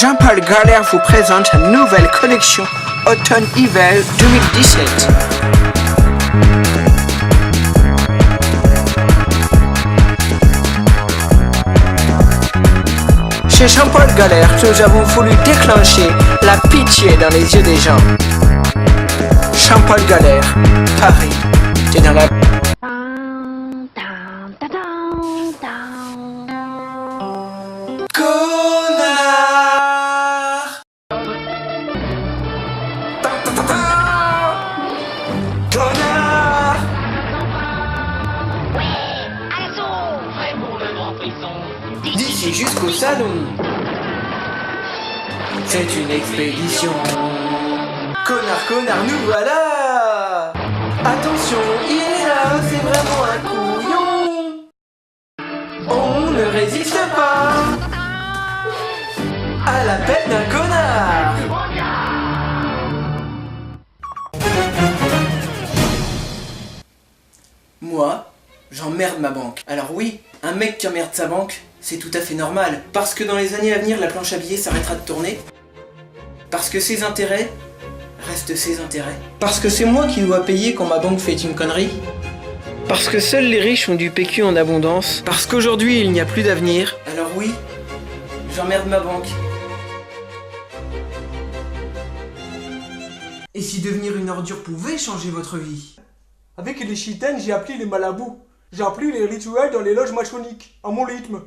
Jean-Paul Galère vous présente sa nouvelle collection Automne-Hiver 2017. Chez Jean-Paul Galère, nous avons voulu déclencher la pitié dans les yeux des gens. Jean-Paul Galère, Paris, t'es dans la... Connard! Connard! D'ici jusqu'au salon, c'est une expédition. Connard, connard, nous voilà! Attention, il est là, c'est vraiment un couillon. On ne résiste pas à la bête d'un connard. Moi, j'emmerde ma banque. Alors oui, un mec qui emmerde sa banque, c'est tout à fait normal. Parce que dans les années à venir, la planche à billets s'arrêtera de tourner. Parce que ses intérêts restent ses intérêts. Parce que c'est moi qui dois payer quand ma banque fait une connerie. Parce que seuls les riches ont du PQ en abondance. Parce qu'aujourd'hui, il n'y a plus d'avenir. Alors oui, j'emmerde ma banque. Et si devenir une ordure pouvait changer votre vie? Avec les chitanes, j'ai appris les malabous. J'ai appris les rituels dans les loges maçonniques, à mon rythme.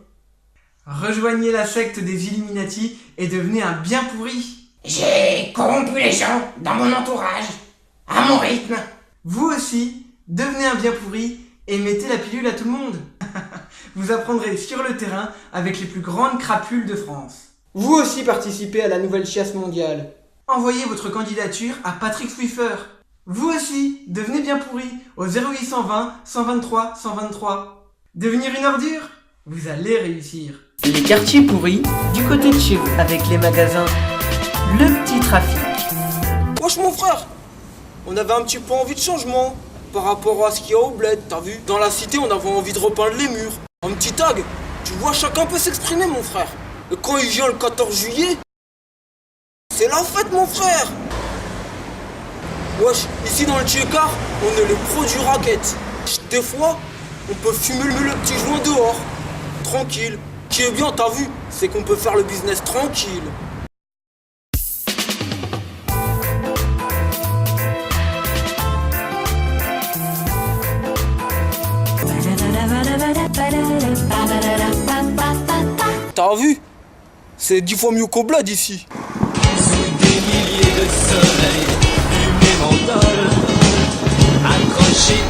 Rejoignez la secte des Illuminati et devenez un bien pourri. J'ai corrompu les gens dans mon entourage, à mon rythme. Vous aussi, devenez un bien pourri et mettez la pilule à tout le monde. Vous apprendrez sur le terrain avec les plus grandes crapules de France. Vous aussi participez à la nouvelle chiasse mondiale. Envoyez votre candidature à Patrick Swiffer. Vous aussi, devenez bien pourri au 0820 123 123. Devenir une ordure? Vous allez réussir. Les quartiers pourris, du côté de chez vous, avec les magasins Le Petit Trafic. Wesh mon frère, on avait un petit peu envie de changement par rapport à ce qu'il y a au bled, t'as vu? Dans la cité, on avait envie de repeindre les murs. Un petit tag, tu vois, chacun peut s'exprimer mon frère. Et quand il vient le 14 juillet, c'est la fête mon frère. Wesh, ici dans le Tchékar, on est les pros du racket. Des fois, on peut fumer le petit joint dehors, tranquille. Ce qui est bien, t'as vu, c'est qu'on peut faire le business tranquille. T'as vu? C'est 10 fois mieux qu'au bled ici. Sous des milliers de soleils, fumée mentale, accrochée.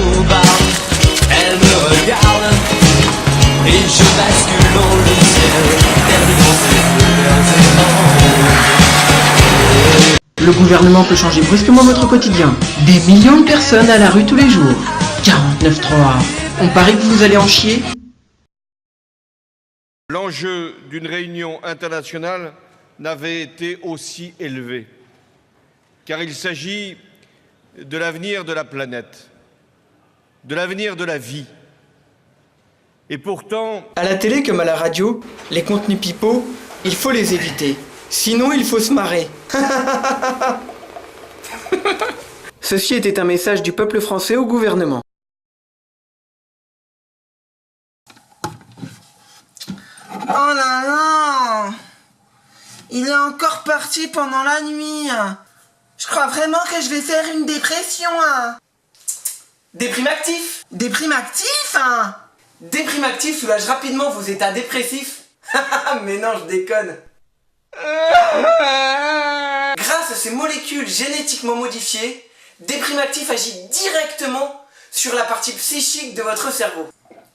Au bar, elle me regarde et je bascule dans le ciel, perdu dans ses fleurs Le gouvernement peut changer brusquement votre quotidien. Des millions de personnes à la rue tous les jours. 49.3. On parie que vous allez en chier? L'enjeu d'une réunion internationale n'avait été aussi élevé, car il s'agit de l'avenir de la planète, de l'avenir de la vie. Et pourtant... À la télé comme à la radio, les contenus pipeaux, il faut les éviter. Sinon, il faut se marrer. Ceci était un message du peuple français au gouvernement. Oh là là! Il est encore parti pendant la nuit. Je crois vraiment que je vais faire une dépression. Déprime actif. Déprime actif. Déprime actif soulage rapidement vos états dépressifs. Mais non, je déconne. Grâce à ces molécules génétiquement modifiées, Déprime actif agit directement sur la partie psychique de votre cerveau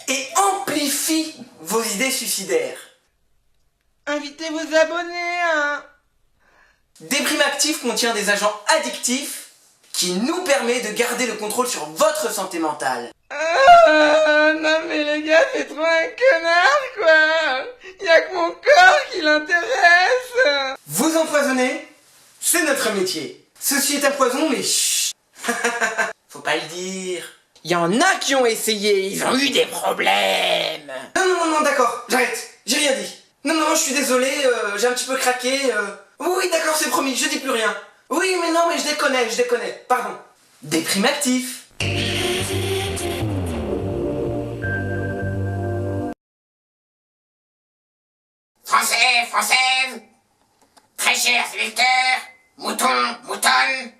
et amplifie vos idées suicidaires. Invitez vos abonnés. Déprime actif contient des agents addictifs qui nous permet de garder le contrôle sur votre santé mentale. Non mais les gars, c'est trop un connard, quoi. Y'a que mon corps qui l'intéresse. Vous empoisonner, c'est notre métier. Ceci est un poison, mais chut. Faut pas le dire. Y en a qui ont essayé, ils ont eu des problèmes. Non, d'accord, j'arrête. J'ai rien dit. Non, je suis désolé, j'ai un petit peu craqué. Oui, d'accord, c'est promis, je dis plus rien. Oui, mais non, mais je déconne. Pardon. Déprime actif. Français, Françaises, très chers électeurs, moutons, moutonnes,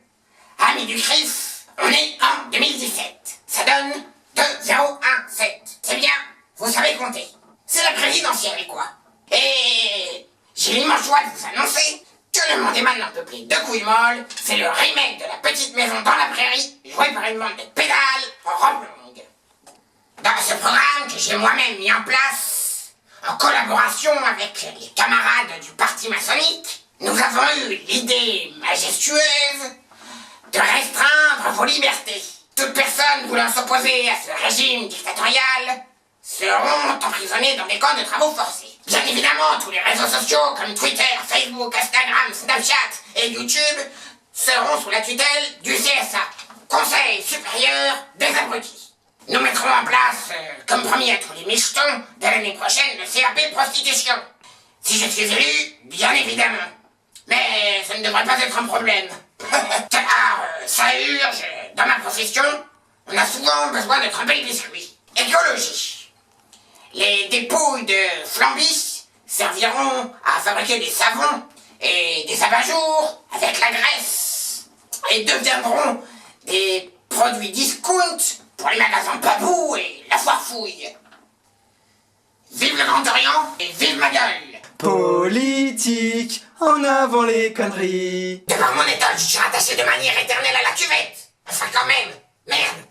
amis du Christ, on est en 2017. Ça donne 2017. C'est bien, vous savez compter. C'est la présidentielle, quoi. Et j'ai l'immense joie de vous annoncer que le monde est maintenant peuplé de couilles molles. C'est le remake de La Petite Maison dans la Prairie, joué par une bande de pédales en robe longue. Dans ce programme que j'ai moi-même mis en place, en collaboration avec les camarades du parti maçonnique, nous avons eu l'idée majestueuse de restreindre vos libertés. Toute personne voulant s'opposer à ce régime dictatorial seront emprisonnés dans des camps de travaux forcés. Bien évidemment, tous les réseaux sociaux comme Twitter, Facebook, Instagram, Snapchat et YouTube seront sous la tutelle du CSA, Conseil supérieur des abrutis. Nous mettrons en place, comme promis à tous les michetons, de l'année prochaine le CAP prostitution. Si je suis élu, bien évidemment. Mais ça ne devrait pas être un problème. Car ça urge, dans ma profession, on a souvent besoin de tremper le biscuit. Écologie. Les dépouilles de flambis serviront à fabriquer des savons et des abat-jours avec la graisse et deviendront des produits discount pour les magasins Babou et la foire fouille. Vive le Grand Orient et vive ma gueule! Politique, en avant les conneries. De par mon étole, je suis rattaché de manière éternelle à la cuvette. Enfin quand même, merde.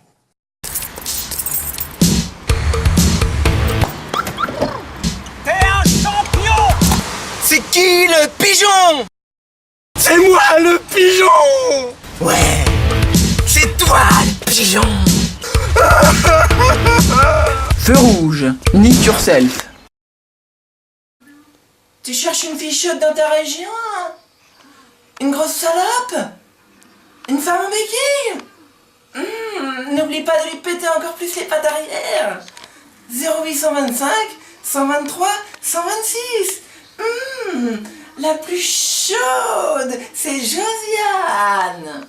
C'est qui le pigeon? C'est moi le pigeon. Ouais, c'est toi le pigeon. Feu rouge, nique yourself. Tu cherches une fille chaude dans ta région? Une grosse salope? Une femme en béquille? N'oublie pas de lui péter encore plus les pattes arrière. 0825 123 126. La plus chaude, c'est Josiane.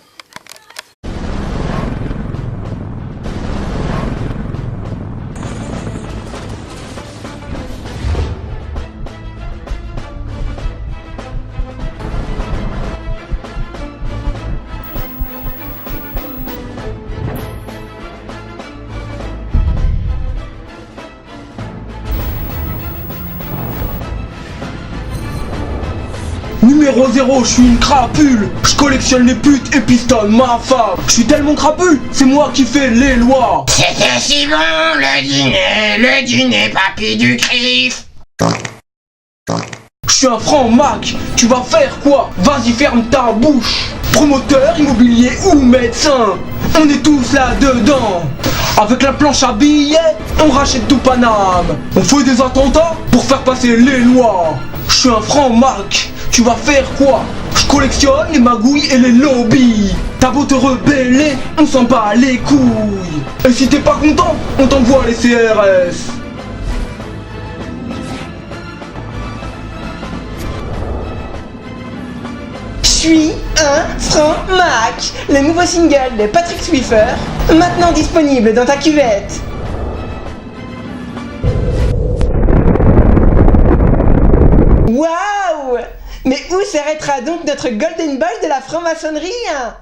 Numéro 0, je suis une crapule. Je collectionne les putes et pistonne ma femme. Je suis tellement crapule, c'est moi qui fais les lois. C'était si bon le dîner papy du Christ. Je suis un franc Mac, tu vas faire quoi? Vas-y ferme ta bouche. Promoteur immobilier ou médecin, on est tous là-dedans. Avec la planche à billets, on rachète tout Paname. On fait des attentats pour faire passer les lois. Je suis un franc Mac, tu vas faire quoi? Je collectionne les magouilles et les lobbies. T'as beau te rebeller, on s'en bat les couilles. Et si t'es pas content, on t'envoie les CRS. Je suis un franc Mac, le nouveau single de Patrick Swiffer, maintenant disponible dans ta cuvette. Waouh! Mais où s'arrêtera donc notre Golden Boy de la franc-maçonnerie, hein?